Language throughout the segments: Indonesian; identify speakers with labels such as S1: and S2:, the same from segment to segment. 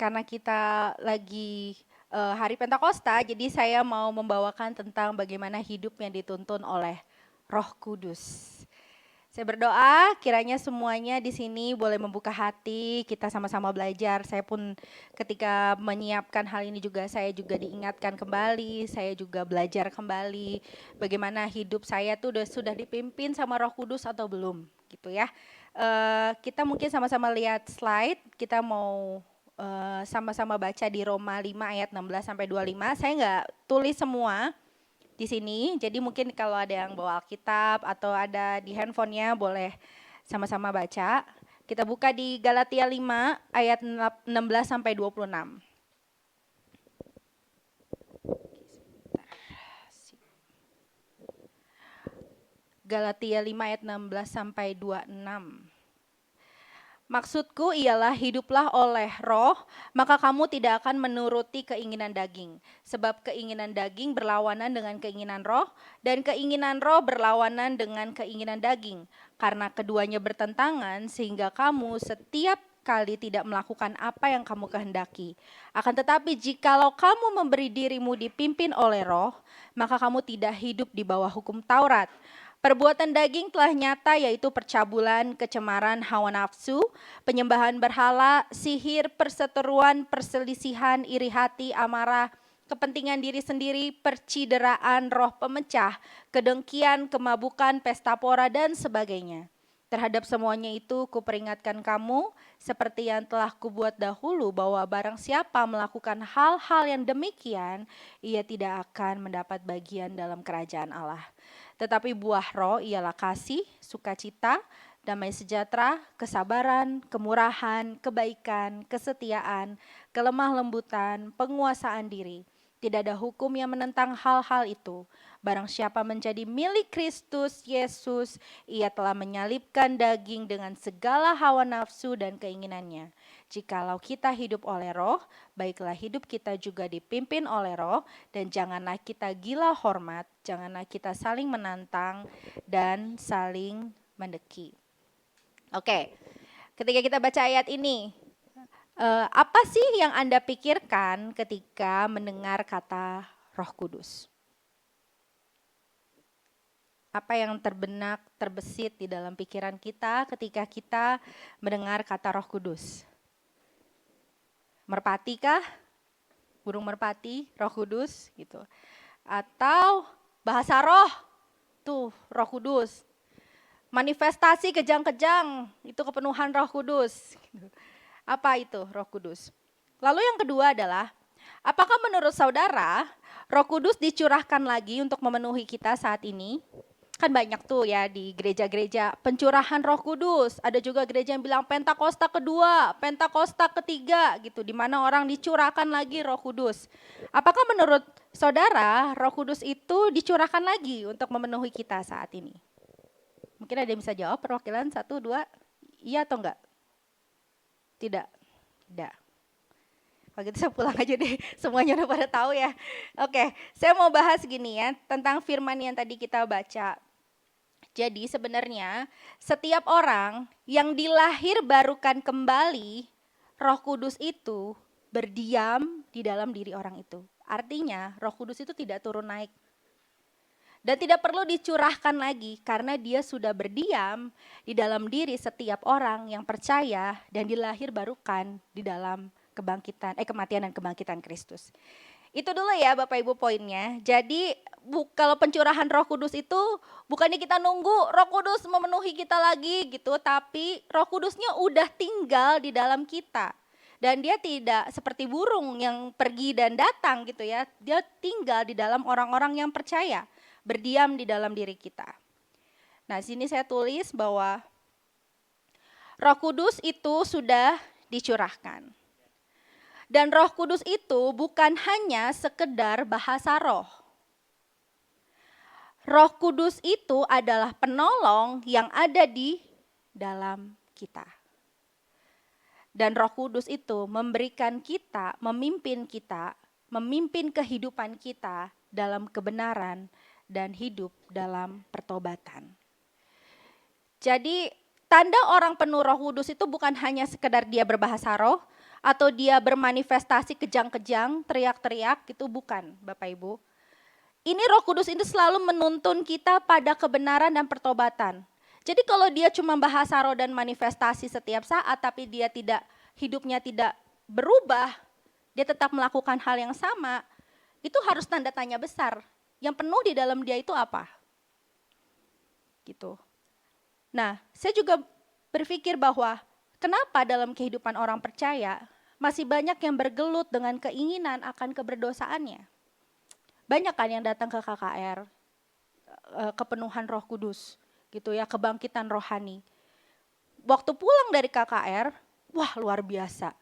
S1: karena kita lagi hari Pentakosta, jadi saya mau membawakan tentang bagaimana hidup yang dituntun oleh Roh Kudus. Saya berdoa kiranya semuanya di sini boleh membuka hati, kita sama-sama belajar. Saya pun ketika menyiapkan hal ini juga saya juga diingatkan kembali, saya juga belajar kembali bagaimana hidup saya tuh sudah dipimpin sama Roh Kudus atau belum, gitu ya. Kita mungkin sama-sama lihat slide, kita mau sama-sama baca di Roma 5 ayat 16 sampai 25. Saya nggak tulis semua di sini, jadi mungkin kalau ada yang bawa Alkitab atau ada di handphonenya boleh sama-sama baca. Kita buka di Galatia 5 ayat 16 sampai 26. Galatia 5 ayat 16 sampai 26. Maksudku ialah hiduplah oleh roh, maka kamu tidak akan menuruti keinginan daging. Sebab keinginan daging berlawanan dengan keinginan roh, dan keinginan roh berlawanan dengan keinginan daging. Karena keduanya bertentangan, sehingga kamu setiap kali tidak melakukan apa yang kamu kehendaki. Akan tetapi jikalau kamu memberi dirimu dipimpin oleh roh, maka kamu tidak hidup di bawah hukum Taurat. Perbuatan daging telah nyata, yaitu percabulan, kecemaran, hawa nafsu, penyembahan berhala, sihir, perseteruan, perselisihan, iri hati, amarah, kepentingan diri sendiri, percideraan, roh pemecah, kedengkian, kemabukan, pesta pora, dan sebagainya. Terhadap semuanya itu kuperingatkan kamu, seperti yang telah kubuat dahulu, bahwa barang siapa melakukan hal-hal yang demikian, ia tidak akan mendapat bagian dalam kerajaan Allah. Tetapi buah roh ialah kasih, sukacita, damai sejahtera, kesabaran, kemurahan, kebaikan, kesetiaan, kelemah lembutan, penguasaan diri. Tidak ada hukum yang menentang hal-hal itu. Barang siapa menjadi milik Kristus Yesus, ia telah menyalibkan daging dengan segala hawa nafsu dan keinginannya. Jikalau kita hidup oleh roh, baiklah hidup kita juga dipimpin oleh roh, dan janganlah kita gila hormat, janganlah kita saling menantang dan saling mendeki. Oke, ketika kita baca ayat ini, apa sih yang Anda pikirkan ketika mendengar kata Roh Kudus? Apa yang terbenak, terbesit di dalam pikiran kita ketika kita mendengar kata Roh Kudus? Merpati kah? Burung merpati, Roh Kudus gitu. Atau bahasa roh, tuh Roh Kudus. Manifestasi kejang-kejang, itu kepenuhan Roh Kudus. Apa itu Roh Kudus? Lalu yang kedua adalah, apakah menurut saudara Roh Kudus dicurahkan lagi untuk memenuhi kita saat ini? Kan banyak tuh ya di gereja-gereja pencurahan Roh Kudus. Ada juga gereja yang bilang Pentakosta kedua, Pentakosta ketiga gitu, di mana orang dicurahkan lagi Roh Kudus. Apakah menurut saudara Roh Kudus itu dicurahkan lagi untuk memenuhi kita saat ini? Mungkin ada yang bisa jawab, perwakilan 1, 2, iya atau enggak? Tidak, tidak. Kalau gitu saya pulang aja deh, semuanya udah pada tahu ya. Oke, saya mau bahas gini ya, tentang firman yang tadi kita baca. Jadi sebenarnya setiap orang yang dilahir barukan kembali, Roh Kudus itu berdiam di dalam diri orang itu. Artinya Roh Kudus itu tidak turun naik. Dan tidak perlu dicurahkan lagi karena dia sudah berdiam di dalam diri setiap orang yang percaya dan dilahir barukan di dalam kematian dan kebangkitan Kristus. Itu dulu ya Bapak Ibu poinnya. Jadi kalau pencurahan Roh Kudus itu bukannya kita nunggu Roh Kudus memenuhi kita lagi gitu, tapi Roh Kudusnya udah tinggal di dalam kita. Dan dia tidak seperti burung yang pergi dan datang gitu ya. Dia tinggal di dalam orang-orang yang percaya, berdiam di dalam diri kita. Nah, sini saya tulis bahwa Roh Kudus itu sudah dicurahkan. Dan Roh Kudus itu bukan hanya sekedar bahasa roh. Roh Kudus itu adalah penolong yang ada di dalam kita. Dan Roh Kudus itu memberikan kita, memimpin kehidupan kita dalam kebenaran dan hidup dalam pertobatan. Jadi tanda orang penuh Roh Kudus itu bukan hanya sekedar dia berbahasa roh, atau dia bermanifestasi kejang-kejang, teriak-teriak, itu bukan, Bapak Ibu. Ini Roh Kudus itu selalu menuntun kita pada kebenaran dan pertobatan. Jadi kalau dia cuma bahasa roh dan manifestasi setiap saat, tapi dia tidak, hidupnya tidak berubah, dia tetap melakukan hal yang sama, itu harus tanda tanya besar. Yang penuh di dalam dia itu apa? Gitu. Nah, saya juga berpikir bahwa kenapa dalam kehidupan orang percaya masih banyak yang bergelut dengan keinginan akan keberdosaannya. Banyak kan yang datang ke KKR, kepenuhan Roh Kudus, gitu ya, kebangkitan rohani. Waktu pulang dari KKR, wah luar biasa.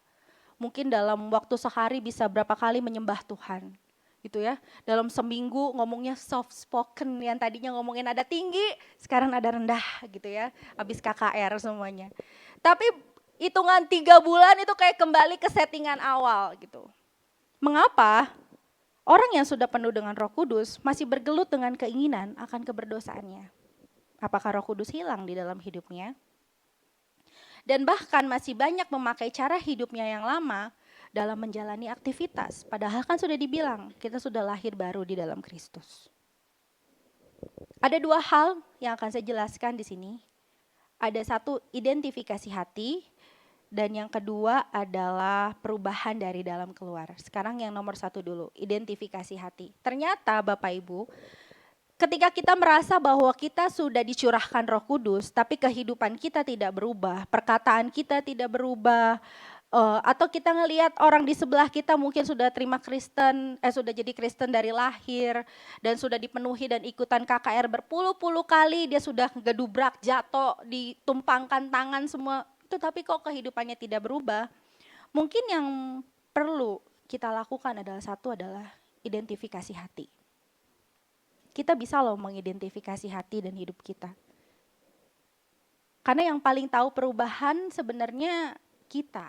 S1: Mungkin dalam waktu sehari bisa berapa kali menyembah Tuhan, gitu ya. Dalam seminggu ngomongnya soft spoken, yang tadinya ngomongin nada tinggi, sekarang nada rendah, gitu ya. Habis KKR semuanya. Tapi hitungan 3 bulan itu kayak kembali ke settingan awal, gitu. Mengapa? Orang yang sudah penuh dengan Roh Kudus masih bergelut dengan keinginan akan keberdosaannya. Apakah Roh Kudus hilang di dalam hidupnya? Dan bahkan masih banyak memakai cara hidupnya yang lama dalam menjalani aktivitas. Padahal kan sudah dibilang, kita sudah lahir baru di dalam Kristus. Ada 2 hal yang akan saya jelaskan di sini. Ada 1, identifikasi hati. Dan yang kedua adalah perubahan dari dalam keluar. Sekarang yang nomor 1 dulu, identifikasi hati. Ternyata Bapak Ibu, ketika kita merasa bahwa kita sudah dicurahkan Roh Kudus, tapi kehidupan kita tidak berubah, perkataan kita tidak berubah, atau kita ngelihat orang di sebelah kita mungkin sudah terima Kristen, sudah jadi Kristen dari lahir, dan sudah dipenuhi dan ikutan KKR berpuluh-puluh kali, dia sudah gedubrak, jatuh, ditumpangkan tangan semua, tapi kok kehidupannya tidak berubah. Mungkin yang perlu kita lakukan adalah 1 adalah identifikasi hati. Kita bisa loh mengidentifikasi hati dan hidup kita. Karena yang paling tahu perubahan sebenarnya kita.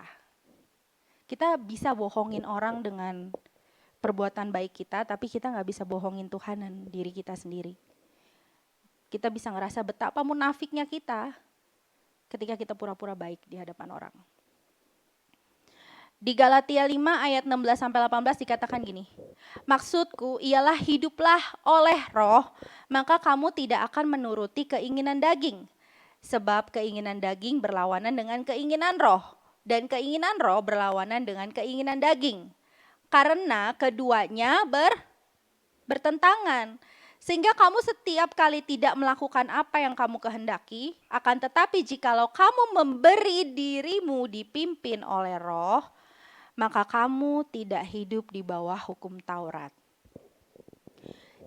S1: Kita bisa bohongin orang dengan perbuatan baik kita, tapi kita gak bisa bohongin Tuhan dan diri kita sendiri. Kita bisa ngerasa betapa munafiknya kita ketika kita pura-pura baik di hadapan orang. Di Galatia 5 ayat 16-18 dikatakan gini, maksudku ialah hiduplah oleh roh, maka kamu tidak akan menuruti keinginan daging. Sebab keinginan daging berlawanan dengan keinginan roh, dan keinginan roh berlawanan dengan keinginan daging. Karena keduanya bertentangan. Sehingga kamu setiap kali tidak melakukan apa yang kamu kehendaki, akan tetapi jikalau kamu memberi dirimu dipimpin oleh roh, maka kamu tidak hidup di bawah hukum Taurat.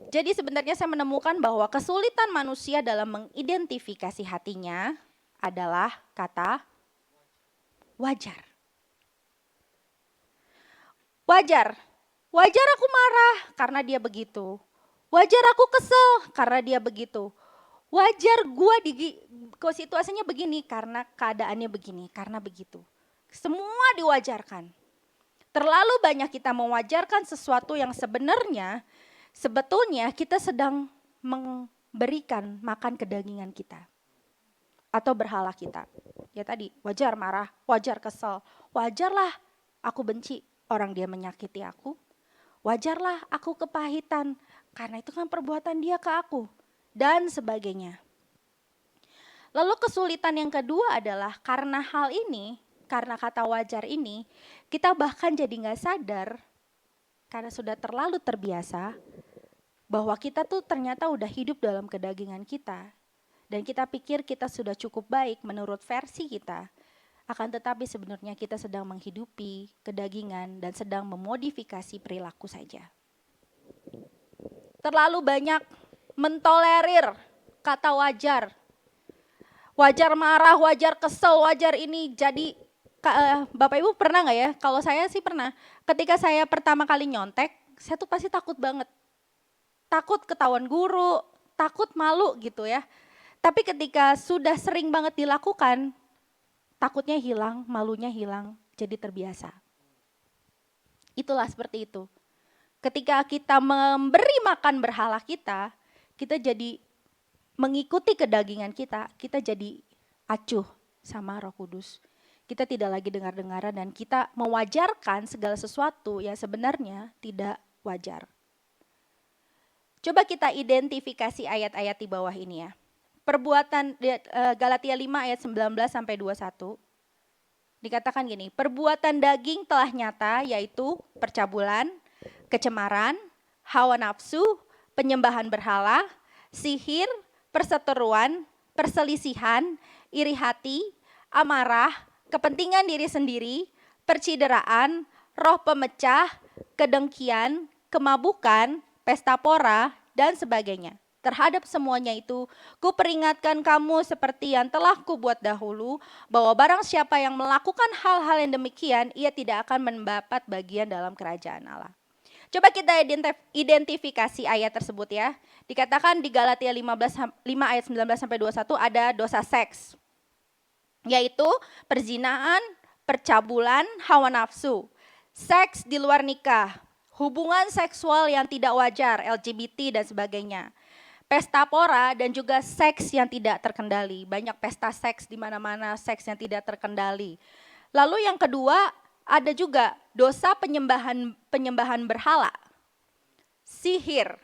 S1: Jadi sebenarnya saya menemukan bahwa kesulitan manusia dalam mengidentifikasi hatinya adalah kata wajar. Wajar. Wajar aku marah karena dia begitu. Wajar aku kesel karena dia begitu. Wajar gue situasinya begini karena keadaannya begini, karena begitu. Semua diwajarkan. Terlalu banyak kita mewajarkan sesuatu yang sebetulnya kita sedang memberikan makan kedagingan kita. Atau berhala kita. Ya tadi, wajar marah, wajar kesel. Wajarlah aku benci orang dia menyakiti aku. Wajarlah aku kepahitan, karena itu kan perbuatan dia ke aku, dan sebagainya. Lalu kesulitan yang kedua adalah karena hal ini, karena kata wajar ini, kita bahkan jadi gak sadar, karena sudah terlalu terbiasa, bahwa kita tuh ternyata udah hidup dalam kedagingan kita. Dan kita pikir kita sudah cukup baik menurut versi kita. Akan tetapi sebenarnya kita sedang menghidupi kedagingan dan sedang memodifikasi perilaku saja. Terlalu banyak mentolerir kata wajar. Wajar marah, wajar kesel, wajar ini. Jadi Bapak Ibu pernah gak ya? Kalau saya sih pernah. Ketika saya pertama kali nyontek, saya tuh pasti takut banget. Takut ketahuan guru, takut malu gitu ya. Tapi ketika sudah sering banget dilakukan, takutnya hilang, malunya hilang, jadi terbiasa. Itulah seperti itu. Ketika kita memberi makan berhala kita jadi mengikuti kedagingan kita jadi acuh sama Roh Kudus. Kita tidak lagi dengar-dengaran dan kita mewajarkan segala sesuatu yang sebenarnya tidak wajar. Coba kita identifikasi ayat-ayat di bawah ini ya. Perbuatan Galatia 5 ayat 19 sampai 21. Dikatakan gini, perbuatan daging telah nyata yaitu percabulan, kecemaran, hawa nafsu, penyembahan berhala, sihir, perseteruan, perselisihan, iri hati, amarah, kepentingan diri sendiri, percideraan, roh pemecah, kedengkian, kemabukan, pesta pora, dan sebagainya. Terhadap semuanya itu, kuperingatkan kamu seperti yang telah kubuat dahulu, bahwa barang siapa yang melakukan hal-hal yang demikian, ia tidak akan mendapat bagian dalam kerajaan Allah. Coba kita identifikasi ayat tersebut ya. Dikatakan di Galatia 5 ayat 19 sampai 21 ada dosa seks. Yaitu perzinaan, percabulan, hawa nafsu, seks di luar nikah, hubungan seksual yang tidak wajar, LGBT dan sebagainya. Pesta pora dan juga seks yang tidak terkendali. Banyak pesta seks di mana-mana, seks yang tidak terkendali. Lalu yang kedua, ada juga dosa penyembahan berhala. Sihir,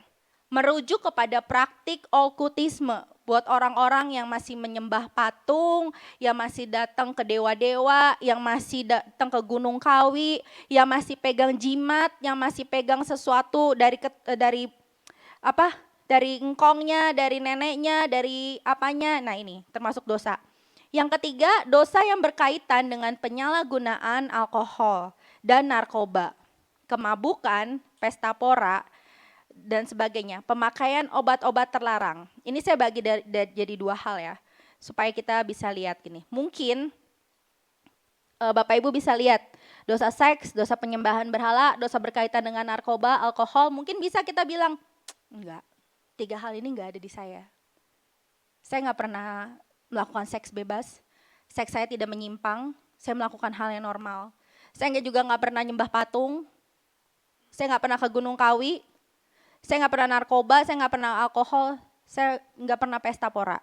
S1: merujuk kepada praktik okultisme. Buat orang-orang yang masih menyembah patung, yang masih datang ke dewa-dewa, yang masih datang ke Gunung Kawi, yang masih pegang jimat, yang masih pegang sesuatu dari engkongnya, dari neneknya, dari apanya. Nah ini termasuk dosa. Yang ketiga, dosa yang berkaitan dengan penyalahgunaan alkohol dan narkoba, kemabukan, pesta pora, dan sebagainya. Pemakaian obat-obat terlarang. Ini saya bagi jadi dua hal ya, supaya kita bisa lihat gini. Mungkin Bapak Ibu bisa lihat dosa seks, dosa penyembahan berhala, dosa berkaitan dengan narkoba, alkohol, mungkin bisa kita bilang, enggak, 3 hal ini enggak ada di saya. Saya enggak pernah melakukan seks bebas, seks saya tidak menyimpang, saya melakukan hal yang normal. Saya juga enggak pernah nyembah patung, saya enggak pernah ke Gunung Kawi, saya enggak pernah narkoba, saya enggak pernah alkohol, saya enggak pernah pesta pora.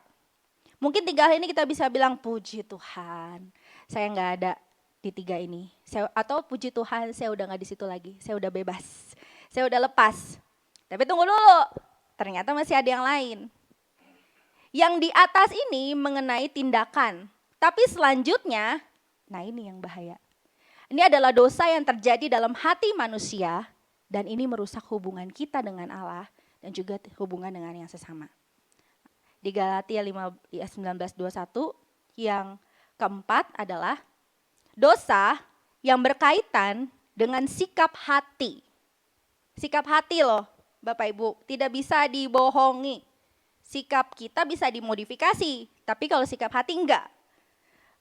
S1: Mungkin 3 hal ini kita bisa bilang, puji Tuhan, saya enggak ada di 3 ini. Atau puji Tuhan, saya udah enggak di situ lagi, saya udah bebas, saya udah lepas. Tapi tunggu dulu, ternyata masih ada yang lain. Yang di atas ini mengenai tindakan, tapi selanjutnya, nah ini yang bahaya. Ini adalah dosa yang terjadi dalam hati manusia dan ini merusak hubungan kita dengan Allah dan juga hubungan dengan yang sesama. Di Galatia 5 ayat 19-21 yang keempat adalah dosa yang berkaitan dengan sikap hati. Sikap hati loh Bapak Ibu, tidak bisa dibohongi. Sikap kita bisa dimodifikasi, tapi kalau sikap hati enggak.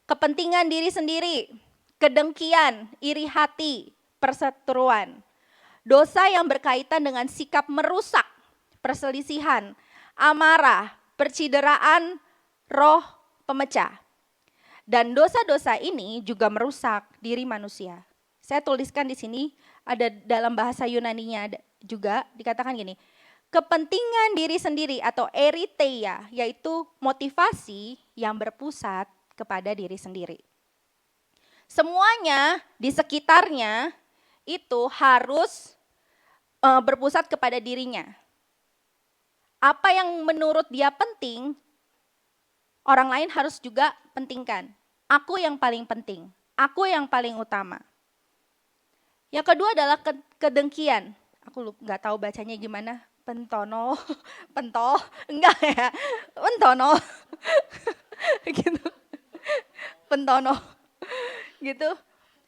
S1: Kepentingan diri sendiri, kedengkian, iri hati, perseteruan. Dosa yang berkaitan dengan sikap merusak, perselisihan, amarah, percideraan, roh pemecah. Dan dosa-dosa ini juga merusak diri manusia. Saya tuliskan di sini, ada dalam bahasa Yunaninya juga dikatakan gini, kepentingan diri sendiri atau eritheia, yaitu motivasi yang berpusat kepada diri sendiri. Semuanya di sekitarnya itu harus berpusat kepada dirinya. Apa yang menurut dia penting, orang lain harus juga pentingkan. Aku yang paling penting, aku yang paling utama. Yang kedua adalah kedengkian. Aku nggak tahu bacanya gimana. Pentono, pentol, enggak ya, pentono, gitu, pentono, gitu,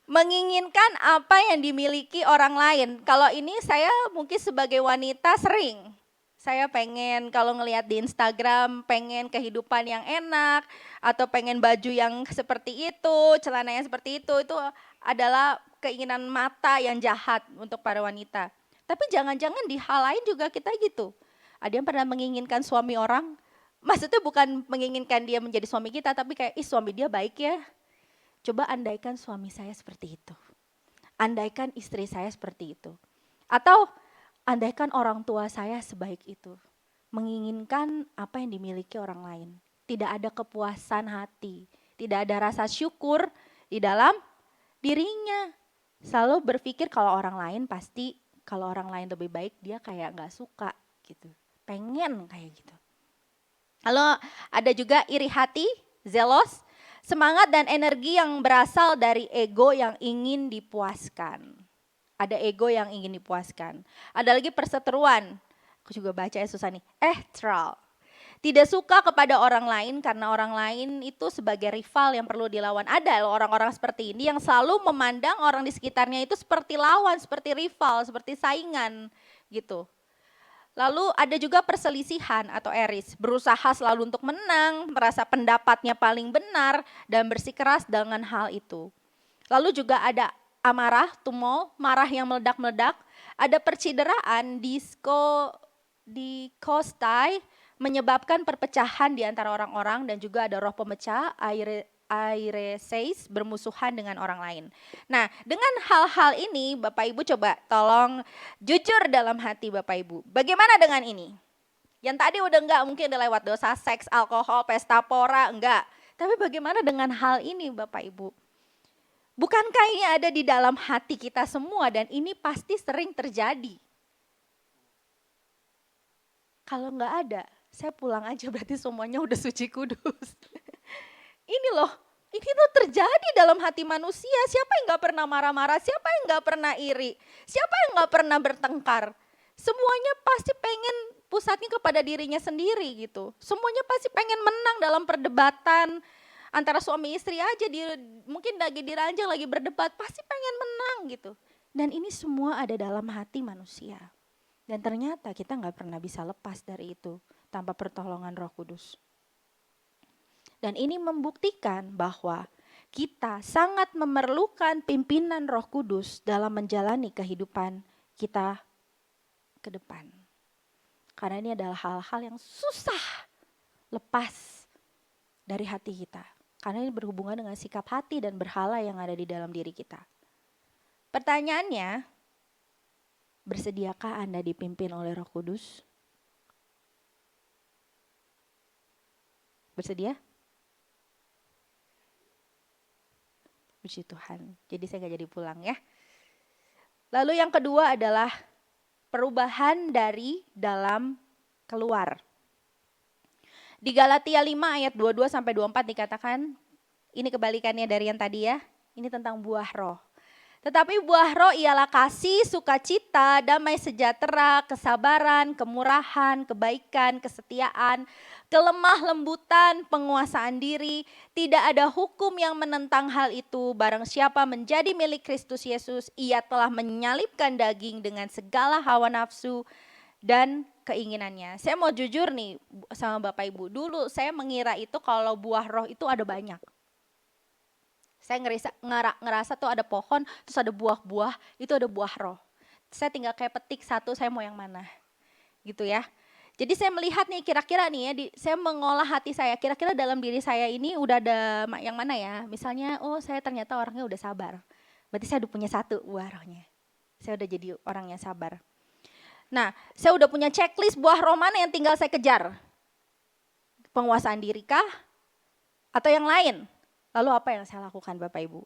S1: menginginkan apa yang dimiliki orang lain. Kalau ini saya mungkin sebagai wanita sering, saya pengen kalau ngelihat di Instagram, pengen kehidupan yang enak, atau pengen baju yang seperti itu, celana yang seperti itu adalah keinginan mata yang jahat untuk para wanita. Tapi jangan-jangan di hal lain juga kita gitu. Ada yang pernah menginginkan suami orang, maksudnya bukan menginginkan dia menjadi suami kita, tapi kayak, suami dia baik ya. Coba andaikan suami saya seperti itu. Andaikan istri saya seperti itu. Atau andaikan orang tua saya sebaik itu. Menginginkan apa yang dimiliki orang lain. Tidak ada kepuasan hati, tidak ada rasa syukur di dalam dirinya. Selalu berpikir kalau orang lain pasti, kalau orang lain lebih baik dia kayak gak suka gitu. Pengen kayak gitu. Lalu ada juga iri hati, zelos, semangat dan energi yang berasal dari ego yang ingin dipuaskan. Ada ego yang ingin dipuaskan. Ada lagi perseteruan. Aku juga baca ya susah nih. Ehtral. Tidak suka kepada orang lain karena orang lain itu sebagai rival yang perlu dilawan. Ada loh orang-orang seperti ini yang selalu memandang orang di sekitarnya itu seperti lawan, seperti rival, seperti saingan gitu. Lalu ada juga perselisihan atau eris, berusaha selalu untuk menang, merasa pendapatnya paling benar dan bersikeras dengan hal itu. Lalu juga ada amarah, tumol, marah yang meledak-meledak, ada percideraan, dikostai, menyebabkan perpecahan di antara orang-orang dan juga ada roh pemecah, aireseis, bermusuhan dengan orang lain. Nah, dengan hal-hal ini Bapak Ibu coba tolong jujur dalam hati Bapak Ibu. Bagaimana dengan ini? Yang tadi udah enggak, mungkin udah lewat dosa seks, alkohol, pesta pora, enggak. Tapi bagaimana dengan hal ini Bapak Ibu? Bukankah ini ada di dalam hati kita semua dan ini pasti sering terjadi? Kalau enggak ada, saya pulang aja berarti semuanya udah suci kudus. Ini loh, ini tuh terjadi dalam hati manusia. Siapa yang gak pernah marah-marah, siapa yang gak pernah iri, siapa yang gak pernah bertengkar. Semuanya pasti pengen pusatnya kepada dirinya sendiri gitu. Semuanya pasti pengen menang dalam perdebatan. Antara suami istri aja, mungkin lagi diranjang, lagi berdebat, pasti pengen menang gitu. Dan ini semua ada dalam hati manusia. Dan ternyata kita gak pernah bisa lepas dari itu tanpa pertolongan Roh Kudus. Dan ini membuktikan bahwa kita sangat memerlukan pimpinan Roh Kudus dalam menjalani kehidupan kita ke depan. Karena ini adalah hal-hal yang susah lepas dari hati kita. Karena ini berhubungan dengan sikap hati dan berhala yang ada di dalam diri kita. Pertanyaannya, bersediakah Anda dipimpin oleh Roh Kudus? Bersedia? Puji Tuhan. Jadi saya gak jadi pulang ya. Lalu yang kedua adalah perubahan dari dalam keluar. Di Galatia 5 ayat 22 sampai 24 dikatakan, ini kebalikannya dari yang tadi ya. Ini tentang buah roh. Tetapi buah roh ialah kasih, sukacita, damai sejahtera, kesabaran, kemurahan, kebaikan, kesetiaan, kelemah lembutan, penguasaan diri. Tidak ada hukum yang menentang hal itu. Barang siapa menjadi milik Kristus Yesus, ia telah menyalibkan daging dengan segala hawa nafsu dan keinginannya. Saya mau jujur nih sama Bapak Ibu. Dulu saya mengira itu kalau buah roh itu ada banyak. Saya ngerasa tuh ada pohon, terus ada buah-buah, itu ada buah roh. Saya tinggal kayak petik satu, saya mau yang mana. Gitu ya. Jadi saya melihat nih kira-kira nih ya, saya mengolah hati saya, kira-kira dalam diri saya ini udah ada yang mana ya. Misalnya, oh saya ternyata orangnya udah sabar. Berarti saya udah punya satu buah rohnya. Saya udah jadi orang yang sabar. Nah, saya udah punya checklist buah roh mana yang tinggal saya kejar. Penguasaan diri kah? Atau yang lain? Lalu apa yang saya lakukan Bapak Ibu?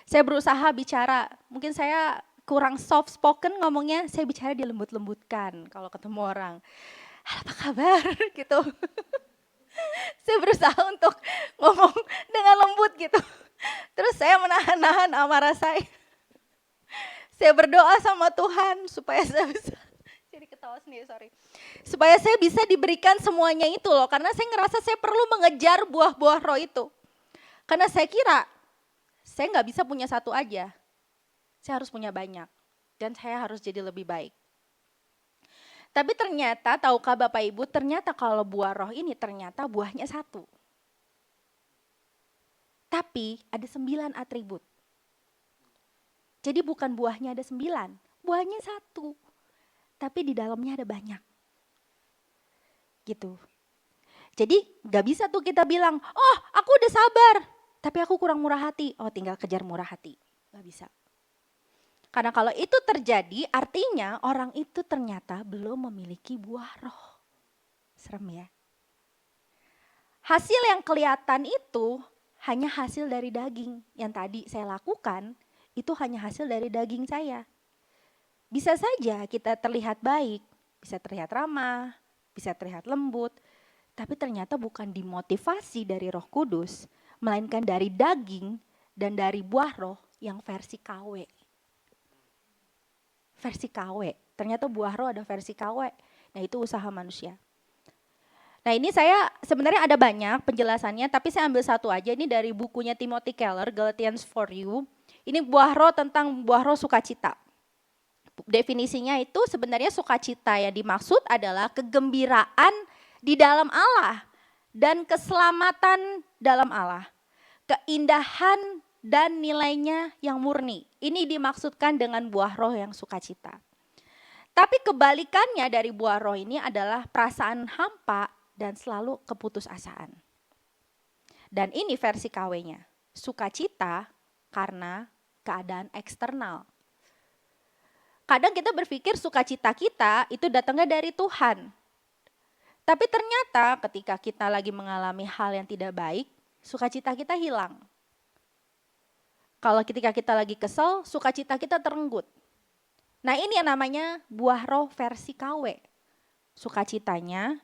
S1: Saya berusaha bicara, mungkin saya kurang soft spoken ngomongnya, saya bicara dilembut-lembutkan kalau ketemu orang. Halo, apa kabar? Gitu. Saya berusaha untuk ngomong dengan lembut gitu. Terus saya menahan-nahan amarah saya. Saya berdoa sama Tuhan supaya saya bisa, jadi ketawa sendiri, sorry. Supaya saya bisa diberikan semuanya itu loh, karena saya ngerasa saya perlu mengejar buah-buah roh itu. Karena saya kira, saya nggak bisa punya satu aja. Saya harus punya banyak. Dan saya harus jadi lebih baik. Tapi ternyata, tahukah Bapak Ibu, ternyata kalau buah roh ini ternyata buahnya satu. Tapi ada 9 atribut. Jadi bukan buahnya ada 9, buahnya satu. Tapi di dalamnya ada banyak. Gitu. Jadi gak bisa tuh kita bilang, oh aku udah sabar, tapi aku kurang murah hati. Oh tinggal kejar murah hati. Gak bisa. Karena kalau itu terjadi artinya orang itu ternyata belum memiliki buah roh. Serem ya. Hasil yang kelihatan itu hanya hasil dari daging. Yang tadi saya lakukan, itu hanya hasil dari daging saya. Bisa saja kita terlihat baik, bisa terlihat ramah, bisa terlihat lembut, tapi ternyata bukan dimotivasi dari Roh Kudus, melainkan dari daging dan dari buah roh yang versi KW. Versi KW, ternyata buah roh ada versi KW. Nah itu usaha manusia. Nah ini saya sebenarnya ada banyak penjelasannya, tapi saya ambil satu aja. Ini dari bukunya Timothy Keller, Galatians for You. Ini buah roh tentang buah roh sukacita. Definisinya itu sebenarnya sukacita yang dimaksud adalah kegembiraan di dalam Allah dan keselamatan dalam Allah. Keindahan dan nilainya yang murni. Ini dimaksudkan dengan buah roh yang sukacita. Tapi kebalikannya dari buah roh ini adalah perasaan hampa dan selalu keputusasaan. Dan ini versi KW-nya. Sukacita karena keadaan eksternal. Kadang kita berpikir sukacita kita itu datangnya dari Tuhan. Tapi ternyata ketika kita lagi mengalami hal yang tidak baik, sukacita kita hilang. Kalau ketika kita lagi kesel, sukacita kita terenggut. Nah ini yang namanya buah roh versi KW. Sukacitanya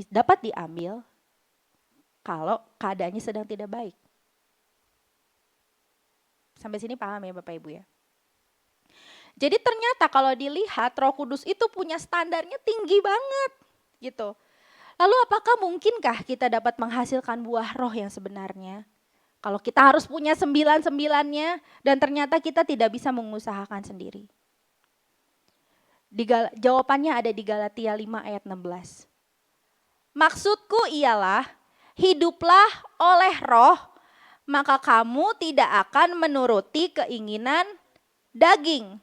S1: dapat diambil kalau keadaannya sedang tidak baik. Sampai sini paham ya Bapak Ibu ya? Jadi ternyata kalau dilihat Roh Kudus itu punya standarnya tinggi banget gitu. Lalu apakah mungkinkah kita dapat menghasilkan buah roh yang sebenarnya? Kalau kita harus punya 9-9-nya dan ternyata kita tidak bisa mengusahakan sendiri. Jawabannya ada di Galatia 5 ayat 16. Maksudku ialah hiduplah oleh roh, maka kamu tidak akan menuruti keinginan daging.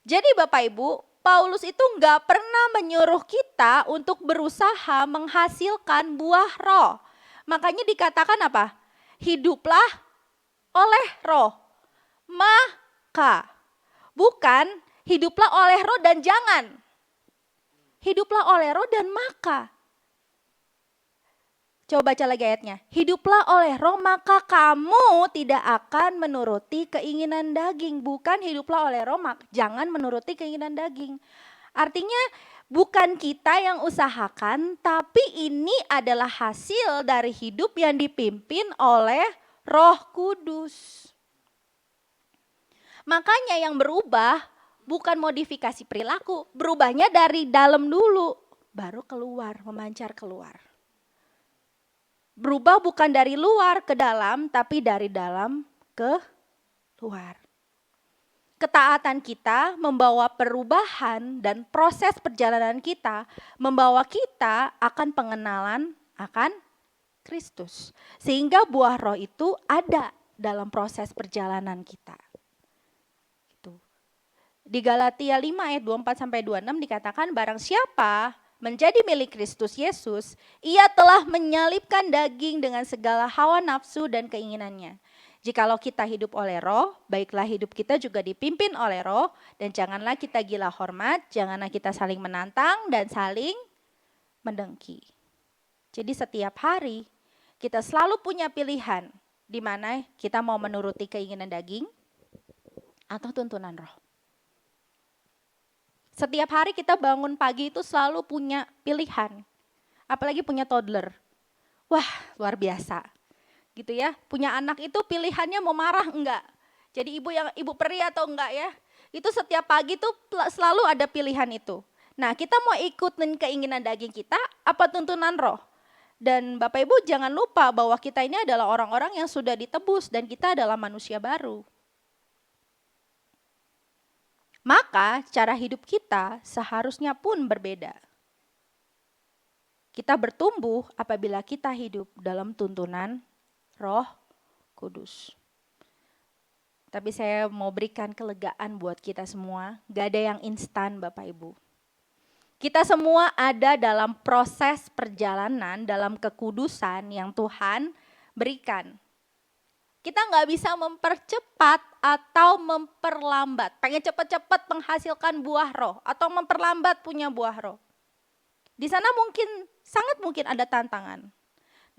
S1: Jadi Bapak Ibu, Paulus itu nggak pernah menyuruh kita untuk berusaha menghasilkan buah roh. Makanya dikatakan apa? Hiduplah oleh roh. Maka. Bukan hiduplah oleh roh dan jangan. Hiduplah oleh roh dan maka. Coba baca lagi ayatnya. Hiduplah oleh roh maka kamu tidak akan menuruti keinginan daging. Bukan hiduplah oleh roh jangan menuruti keinginan daging. Artinya bukan kita yang usahakan, tapi ini adalah hasil dari hidup yang dipimpin oleh Roh Kudus. Makanya yang berubah bukan modifikasi perilaku, berubahnya dari dalam dulu, baru keluar, memancar keluar. Berubah bukan dari luar ke dalam, tapi dari dalam ke luar. Ketaatan kita membawa perubahan dan proses perjalanan kita membawa kita akan pengenalan akan Kristus. Sehingga buah roh itu ada dalam proses perjalanan kita. Gitu. Di Galatia 5 ayat 24-26 dikatakan barang siapa menjadi milik Kristus Yesus, ia telah menyalibkan daging dengan segala hawa nafsu dan keinginannya. Jikalau kita hidup oleh roh, baiklah hidup kita juga dipimpin oleh roh, dan janganlah kita gila hormat, janganlah kita saling menantang dan saling mendengki. Jadi setiap hari kita selalu punya pilihan, di mana kita mau menuruti keinginan daging atau tuntunan roh. Setiap hari kita bangun pagi itu selalu punya pilihan. Apalagi punya toddler. Wah, luar biasa. Gitu ya. Punya anak itu pilihannya mau marah enggak. Jadi ibu peri atau enggak ya. Itu setiap pagi tuh selalu ada pilihan itu. Nah, kita mau ikutin keinginan daging kita apa tuntunan roh? Dan Bapak Ibu jangan lupa bahwa kita ini adalah orang-orang yang sudah ditebus dan kita adalah manusia baru. Maka cara hidup kita seharusnya pun berbeda. Kita bertumbuh apabila kita hidup dalam tuntunan Roh Kudus. Tapi saya mau berikan kelegaan buat kita semua, gak ada yang instan Bapak Ibu. Kita semua ada dalam proses perjalanan, dalam kekudusan yang Tuhan berikan. Kita nggak bisa mempercepat atau memperlambat. Pengen cepat-cepat menghasilkan buah roh atau memperlambat punya buah roh. Di sana sangat mungkin ada tantangan.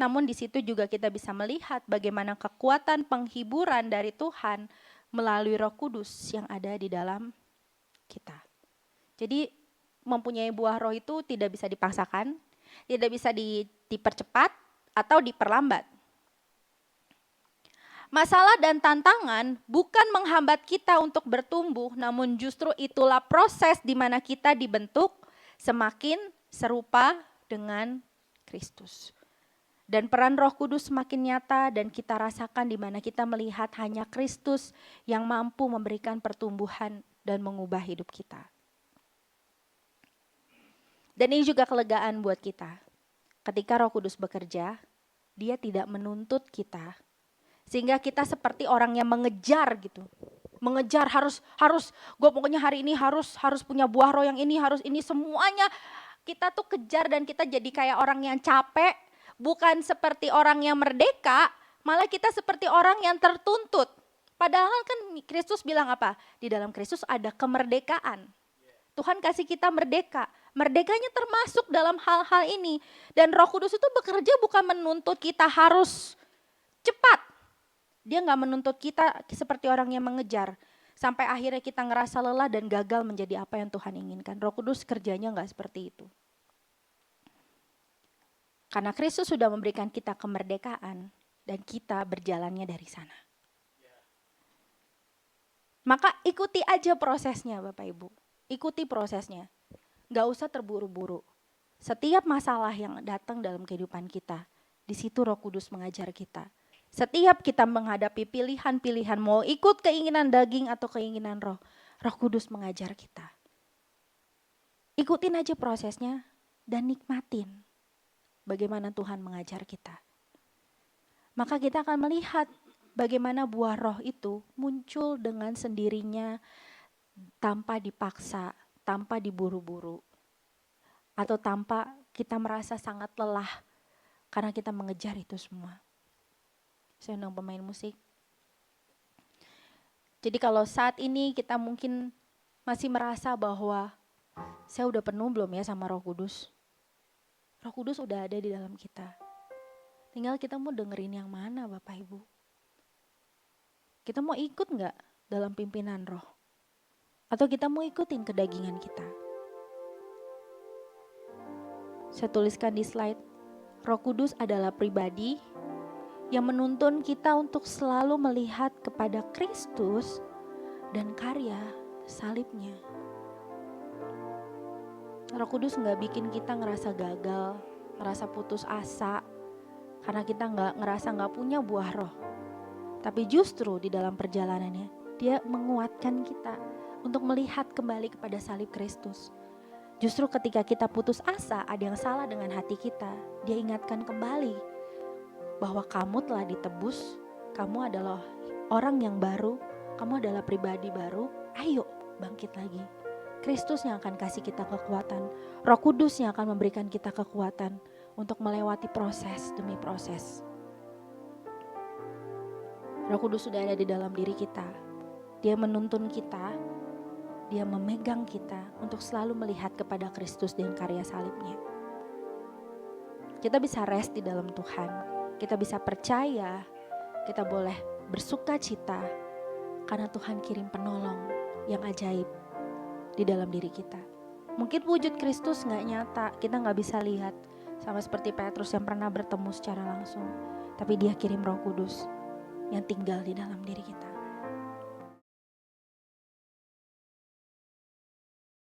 S1: namun di situ juga kita bisa melihat bagaimana kekuatan penghiburan dari Tuhan melalui Roh Kudus yang ada di dalam kita. Jadi mempunyai buah roh itu tidak bisa dipaksakan, tidak bisa dipercepat atau diperlambat. Masalah dan tantangan bukan menghambat kita untuk bertumbuh, namun justru itulah proses di mana kita dibentuk semakin serupa dengan Kristus. Dan peran Roh Kudus semakin nyata dan kita rasakan di mana kita melihat hanya Kristus yang mampu memberikan pertumbuhan dan mengubah hidup kita. Dan ini juga kelegaan buat kita. Ketika Roh Kudus bekerja, Dia tidak menuntut kita. Sehingga kita seperti orang yang mengejar gitu. Mengejar harus gue pokoknya hari ini harus punya buah roh yang ini, harus ini, semuanya kita tuh kejar dan kita jadi kayak orang yang capek, bukan seperti orang yang merdeka, malah kita seperti orang yang tertuntut. Padahal kan Kristus bilang apa? Di dalam Kristus ada kemerdekaan. Tuhan kasih kita merdeka. Merdekanya termasuk dalam hal-hal ini. Dan Roh Kudus itu bekerja bukan menuntut kita harus cepat. Dia gak menuntut kita seperti orang yang mengejar. Sampai akhirnya kita ngerasa lelah dan gagal menjadi apa yang Tuhan inginkan. Roh Kudus kerjanya gak seperti itu. Karena Kristus sudah memberikan kita kemerdekaan. Dan kita berjalannya dari sana. Maka ikuti aja prosesnya Bapak Ibu. Ikuti prosesnya. Gak usah terburu-buru. Setiap masalah yang datang dalam kehidupan kita, di situ Roh Kudus mengajar kita. Setiap kita menghadapi pilihan-pilihan, mau ikut keinginan daging atau keinginan roh, Roh Kudus mengajar kita. Ikutin aja prosesnya dan nikmatin bagaimana Tuhan mengajar kita. Maka kita akan melihat bagaimana buah roh itu muncul dengan sendirinya tanpa dipaksa, tanpa diburu-buru. Atau tanpa kita merasa sangat lelah karena kita mengejar itu semua. Saya undang pemain musik. Jadi kalau saat ini kita mungkin masih merasa bahwa saya udah penuh belum ya sama Roh Kudus. Roh Kudus udah ada di dalam kita. Tinggal kita mau dengerin yang mana Bapak Ibu. Kita mau ikut gak dalam pimpinan roh? Atau kita mau ikutin kedagingan kita? Saya tuliskan di slide, Roh Kudus adalah pribadi yang menuntun kita untuk selalu melihat kepada Kristus dan karya salibnya. Roh Kudus gak bikin kita ngerasa gagal, ngerasa putus asa, karena kita ngerasa gak punya buah roh. Tapi justru di dalam perjalanannya, Dia menguatkan kita untuk melihat kembali kepada salib Kristus. Justru ketika kita putus asa, ada yang salah dengan hati kita, Dia ingatkan kembali bahwa kamu telah ditebus, kamu adalah orang yang baru, kamu adalah pribadi baru, ayo bangkit lagi. Kristus yang akan kasih kita kekuatan, Roh Kudus yang akan memberikan kita kekuatan untuk melewati proses demi proses. Roh Kudus sudah ada di dalam diri kita, Dia menuntun kita, Dia memegang kita untuk selalu melihat kepada Kristus dan karya salibnya. Kita bisa rest di dalam Tuhan. Kita bisa percaya, kita boleh bersuka cita karena Tuhan kirim penolong yang ajaib di dalam diri kita. Mungkin wujud Kristus gak nyata, kita gak bisa lihat. Sama seperti Petrus yang pernah bertemu secara langsung. Tapi Dia kirim Roh Kudus yang tinggal di dalam diri kita.